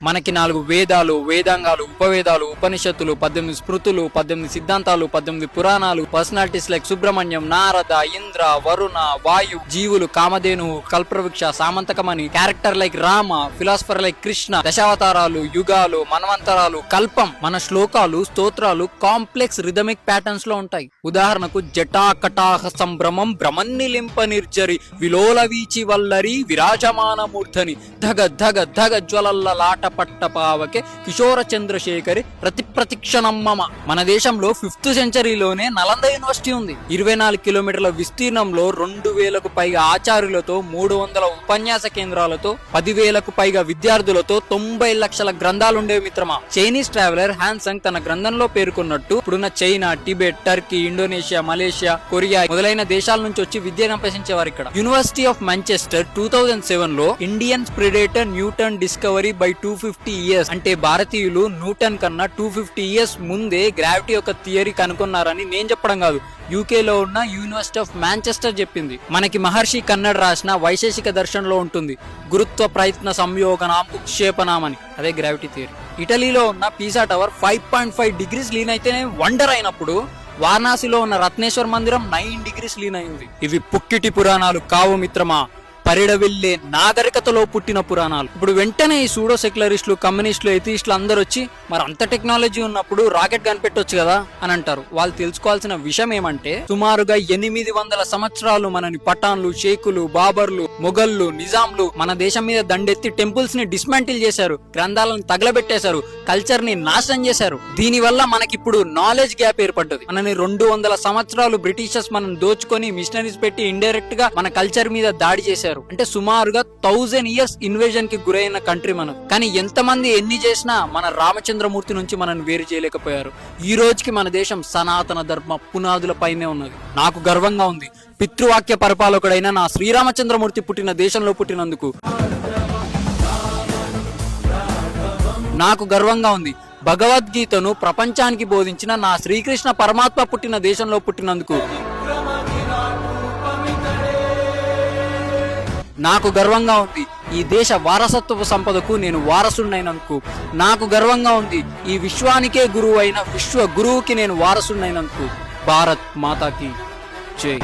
మనకి 4 వేదాలు, వేదాంగాలు, ఉపవేదాలు, ఉపనిషత్తులు, 18 స్మృతులు, 18 సిద్ధాంతాలు, 18 పురాణాలు, పర్సనాలిటీస్ లైక్ సుబ్రహ్మణ్యం, నారద, ఇంద్ర, వరుణ, వాయు, జీవులు, Kamadhenu, Kalpavriksha, Syamantakamani, character like Rama, philosopher like Krishna, దశావతారాలు, యుగాలు, మన్వంతరాలు, కల్పం. మన శ్లోకాలు, స్తోత్రాలు కాంప్లెక్స్ రిథమిక్ ప్యాటర్న్స్ లో ఉంటాయి. ఉదాహరణకు జటాకటాహ సంభ్రమం భ్రమన్నిలింప నిర్జరి విలోల వీచి వల్లరి విరాజమానమూర్ధని ధగ ధగ ధగ జ్వలల్ల లాట పట్టపావకే కిషోర చంద్రశేఖరి ప్రతిక్షణమ్మమ. మన దేశంలో 5th సెంచరీలోనే నలంద యూనివర్సిటీ ఉంది. 24 కిలోమీటర్ల విస్తీర్ణంలో 2000కు పైగా ఆచార్యులతో, 300 ఉపన్యాస కేంద్రాలతో, 10,000కు పైగా విద్యార్థులతో 90 లక్షల గ్రంథాలుండేవి మిత్రమా. చైనీస్ ట్రావెలర్ హ్యాన్సంగ్ తన గ్రంథంలో పేర్కొన్నట్టు ఇప్పుడున్న China, Tibet, Turkey, Indonesia, Malaysia, Korea మొదలైన దేశాల నుంచి వచ్చి విద్యను అభ్యసించేవారు ఇక్కడ. యూనివర్సిటీ ఆఫ్ మాంచెస్టర్ 2007లో Indian predator Newton discovery by 250 years అంటే భారతీయులు న్యూటన్ కన్నా 250 years ముందే గ్రావిటీ యొక్క థియరీ కనుక్కున్నారని నేను చెప్పడం కాదు, యూకేలో ఉన్న యూనివర్సిటీ ఆఫ్ మాంచెస్టర్ చెప్పింది. మనకి మహర్షి కన్నడ్ రాసిన వైశేషిక దర్శనంలో ఉంటుంది గురుత్వ ప్రయత్న సంయోగనాం ఉక్షేపణం, అదే గ్రావిటీ థియరీ. ఇటలీలో ఉన్న పీసా టవర్ 5.5 degrees లీన్ అయితేనే వండర్ అయినప్పుడు, వారణాసిలో ఉన్న రత్నేశ్వర్ మందిరం 9 degrees లీన్ అయింది. ఇవి పుక్కిటి పురాణాలు కావు మిత్రమా, పరిడవిల్లే నాగరికతలో పుట్టిన పురాణాలు. ఇప్పుడు వెంటనే ఈ సూడో సెక్యులరిస్టులు, కమ్యూనిస్టులు, ఎథిస్టులు అందరూ వచ్చి మరి అంత టెక్నాలజీ ఉన్నప్పుడు రాకెట్ కనిపెట్టొచ్చు కదా అని అంటారు. వాళ్ళు తెలుసుకోవాల్సిన విషయం ఏమంటే, సుమారుగా 800 సంవత్సరాలు మనని పఠాన్లు, షేకులు, బాబర్లు, మొఘళ్ళు, నిజాంలు మన దేశం మీద దండెత్తి టెంపుల్స్ ని డిస్మాంటిల్ చేశారు, గ్రంథాలను తగలబెట్టేశారు, కల్చర్ ని నాశనం చేశారు. దీని వల్ల మనకిప్పుడు నాలెడ్జ్ గ్యాప్ ఏర్పడ్డది. మనని 200 సంవత్సరాలు బ్రిటిషర్స్ మనం దోచుకొని మిషనరీస్ పెట్టి ఇండైరెక్ట్ గా మన కల్చర్ మీద దాడి చేశారు. అంటే సుమారుగా 1000 years ఇన్వేజన్ కి గురైన కంట్రీ మనం. కానీ ఎంతమంది ఎన్ని చేసినా మన రామచంద్రమూర్తి నుంచి మనం వేరు చేయలేకపోయారు. ఈ రోజుకి మన దేశం సనాతన ధర్మ పునాదుల పైనే ఉన్నది. నాకు గర్వంగా ఉంది పితృవాక్య పరిపాలకుడైన నా శ్రీరామచంద్రమూర్తి పుట్టిన దేశంలో పుట్టినందుకు. నాకు గర్వంగా ఉంది భగవద్గీతను ప్రపంచానికి బోధించిన నా శ్రీకృష్ణ పరమాత్మ పుట్టిన దేశంలో పుట్టినందుకు. నాకు గర్వంగా ఉంది ఈ దేశ వారసత్వ సంపదకు నేను వారసుడినైనందుకు. నాకు గర్వంగా ఉంది ఈ విశ్వానికే గురువు అయిన విశ్వ గురువుకి నేను వారసుడినైనందుకు. భారత్ మాతాకి జై.